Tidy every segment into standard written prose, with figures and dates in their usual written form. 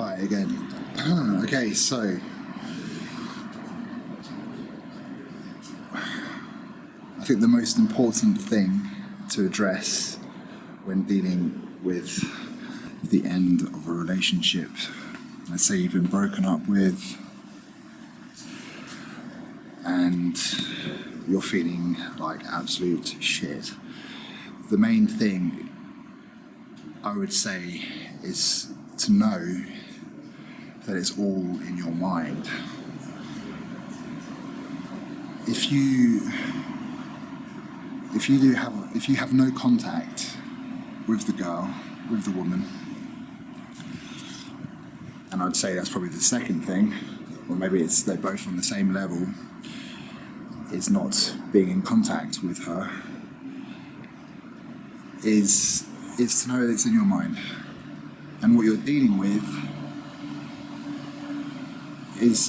Hi again. Okay, so I think the most important thing to address when dealing with the end of a relationship, let's say you've been broken up with and you're feeling like absolute shit, the main thing I would say is to know that it's all in your mind. If you have no contact with the girl, with the woman, and I'd say that's probably the second thing, or maybe they're both on the same level, is not being in contact with her, is to know that it's in your mind. And what you're dealing with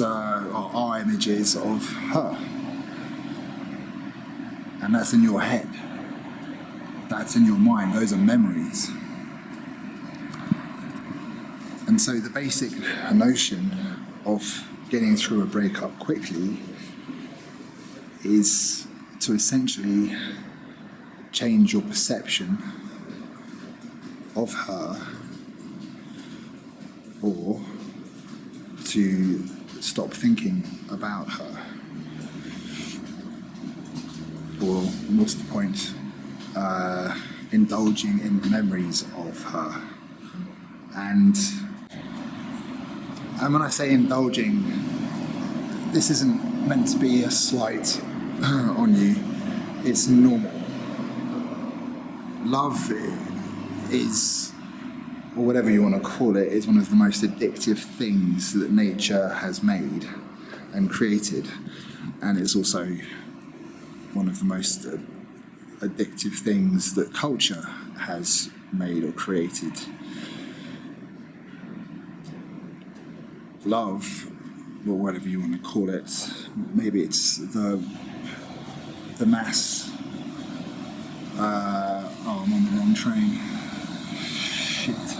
are images of her. And that's in your head. That's in your mind. Those are memories. And so the basic notion of getting through a breakup quickly is to essentially change your perception of her, or to stop thinking about her, or what's the point, indulging in memories of her. And when I say indulging, this isn't meant to be a slight on you, it's normal. Love is, or whatever you want to call it, is one of the most addictive things that nature has made and created, and it's also one of the most addictive things that culture has made or created. Love, or whatever you want to call it, maybe it's the mass. I'm on the wrong train. Shit.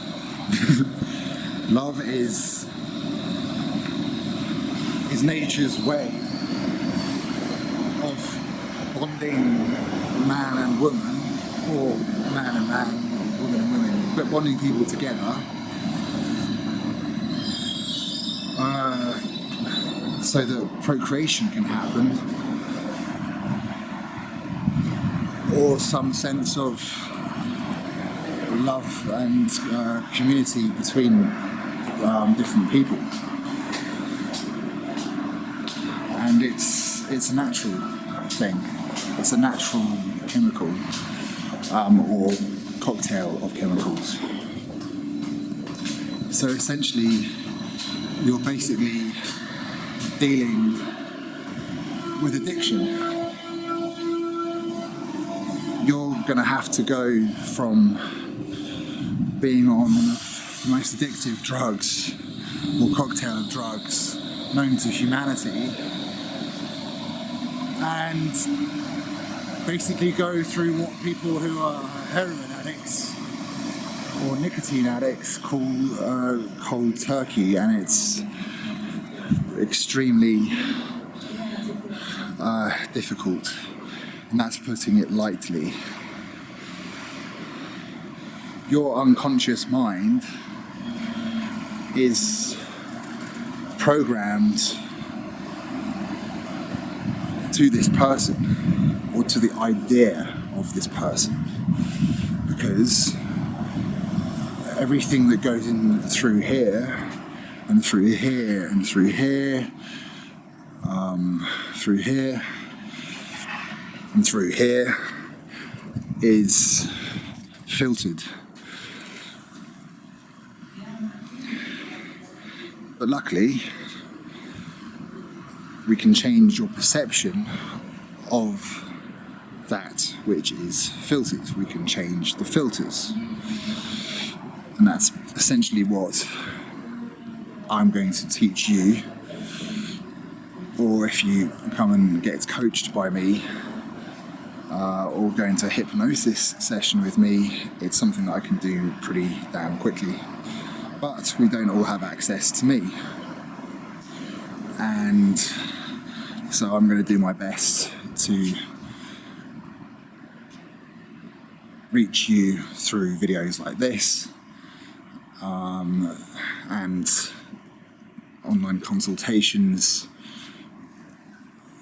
Love is nature's way of bonding man and woman, or man and man, or woman and women, but bonding people together so that procreation can happen, or some sense of love and community between different people. And it's a natural thing. It's a natural chemical, or cocktail of chemicals. So essentially, you're basically dealing with addiction. You're going to have to go from being on the most addictive drugs, or cocktail of drugs known to humanity, and basically go through what people who are heroin addicts or nicotine addicts call cold turkey, and it's extremely difficult, and that's putting it lightly. Your unconscious mind is programmed to this person, or to the idea of this person, because everything that goes in through here, and through here, and through here, through here, and through here, is filtered. But luckily, we can change your perception of that which is filtered. We can change the filters. And that's essentially what I'm going to teach you. Or if you come and get coached by me, or go into a hypnosis session with me, it's something that I can do pretty damn quickly. But we don't all have access to me. And so I'm going to do my best to reach you through videos like this, and online consultations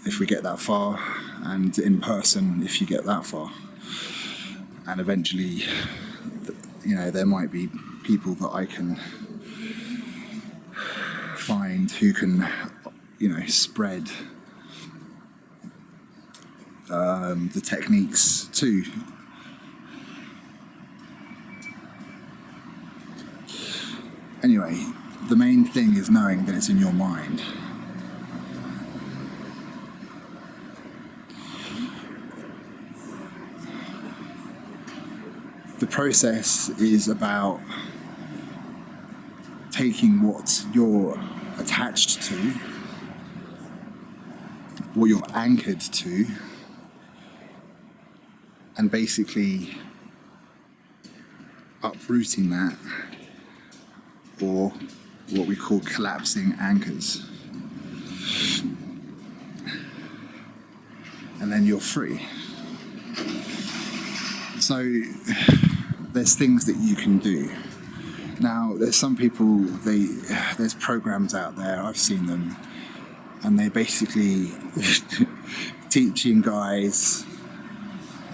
if we get that far, and in person if you get that far. And eventually, there might be people that I can find who can, spread the techniques too. Anyway, the main thing is knowing that it's in your mind. The process is about taking what you're attached to, what you're anchored to, and basically uprooting that, or what we call collapsing anchors. And then you're free. So there's things that you can do. Now, there's some people, there's programs out there, I've seen them, and they're basically teaching guys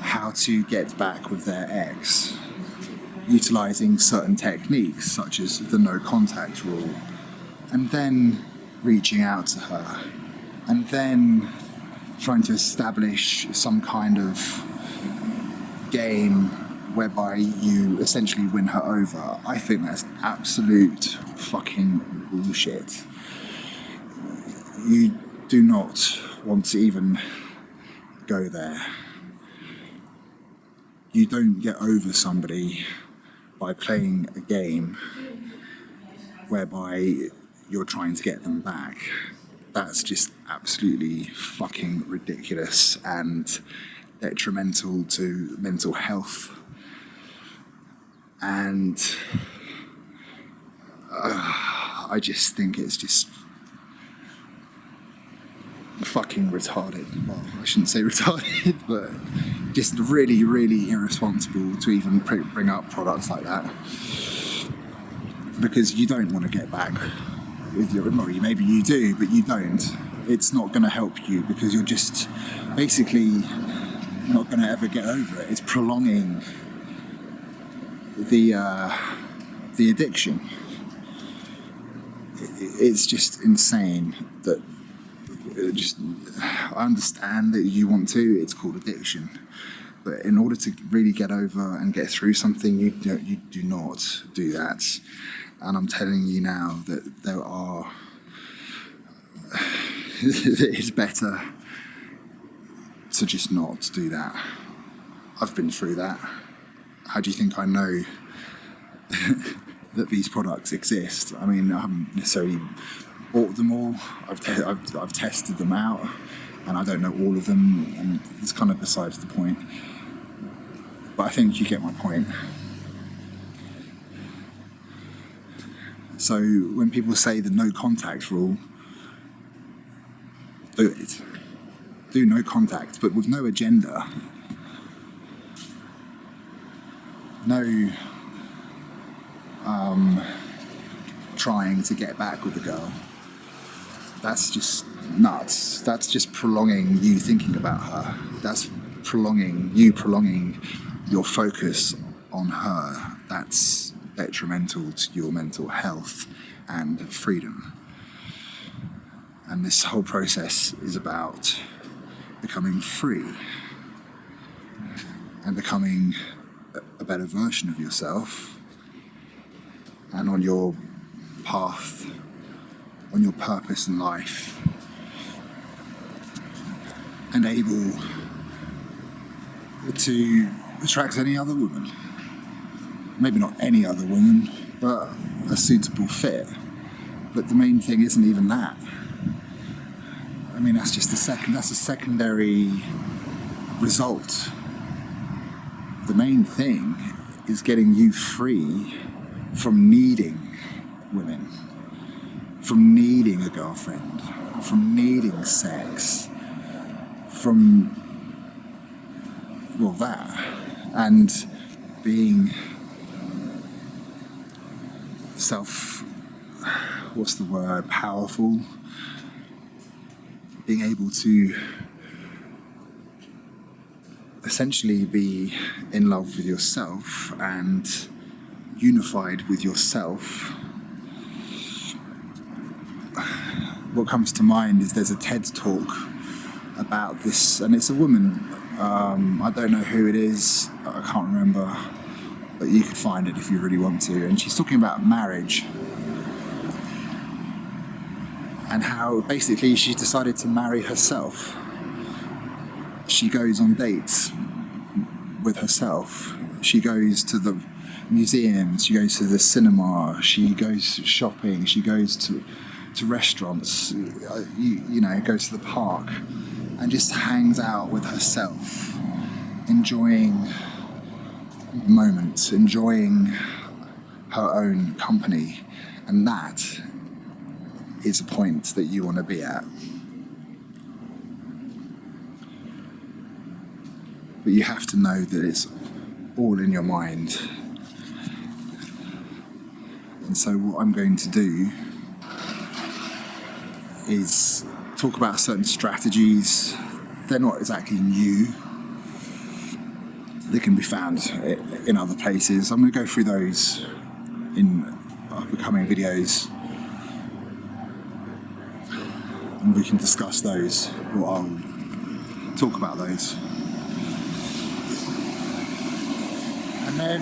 how to get back with their ex, utilising certain techniques such as the no contact rule, and then reaching out to her, and then trying to establish some kind of game whereby you essentially win her over. I think that's absolute fucking bullshit. You do not want to even go there. You don't get over somebody by playing a game whereby you're trying to get them back. That's just absolutely fucking ridiculous and detrimental to mental health. And I just think it's just fucking retarded. Well, I shouldn't say retarded, but just really, really irresponsible to even bring up products like that. Because you don't want to get back with your memory. Maybe you do, but you don't. It's not going to help you because you're just basically not going to ever get over it. It's prolonging the addiction. It's just insane that I understand that you want to, it's called addiction, but in order to really get over and get through something, you do not do that. And I'm telling you now that it's better to just not do that. I've been through that. How do you think I know that these products exist? I mean, I haven't necessarily bought them all. I've tested them out, and I don't know all of them, and it's kind of besides the point. But I think you get my point. So when people say the no contact rule, do it. Do no contact, but with no agenda. No trying to get back with the girl. That's just nuts. That's just prolonging you thinking about her. That's prolonging your focus on her. That's detrimental to your mental health and freedom. And this whole process is about becoming free and becoming a better version of yourself, and on your path, on your purpose in life, and able to attract any other woman. Maybe not any other woman, but a suitable fit. But the main thing isn't even that. I mean, that's just that's a secondary result. The main thing is getting you free from needing women, from needing a girlfriend, from needing sex, from, well, that, and being powerful, being able to essentially be in love with yourself and unified with yourself. What comes to mind is there's a TED talk about this, and it's a woman, I don't know who it is, I can't remember, but you could find it if you really want to, and she's talking about marriage and how basically she decided to marry herself. She goes on dates with herself, she goes to the museums, she goes to the cinema, she goes shopping, she goes to restaurants, you know, goes to the park and just hangs out with herself, enjoying moments, enjoying her own company. And that is a point that you want to be at. But you have to know that it's all in your mind. And so what I'm going to do is talk about certain strategies. They're not exactly new. They can be found in other places. I'm going to go through those in upcoming videos, and we can discuss those, or I'll talk about those. And then,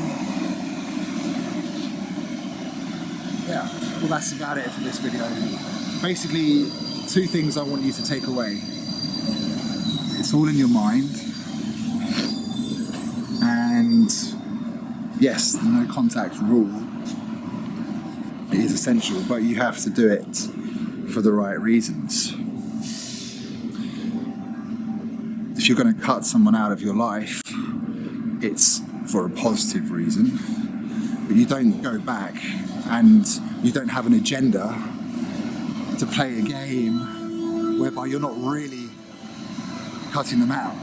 yeah, well, that's about it for this video. Basically, 2 things I want you to take away. It's all in your mind. And yes, the no contact rule is essential, but you have to do it for the right reasons. If you're going to cut someone out of your life, it's for a positive reason. But you don't go back and you don't have an agenda to play a game whereby you're not really cutting them out.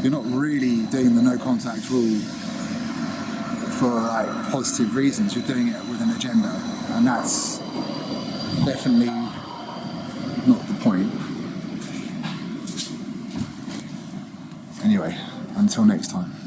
You're not really doing the no contact rule for like positive reasons. You're doing it with an agenda, and that's definitely not the point. Anyway, until next time.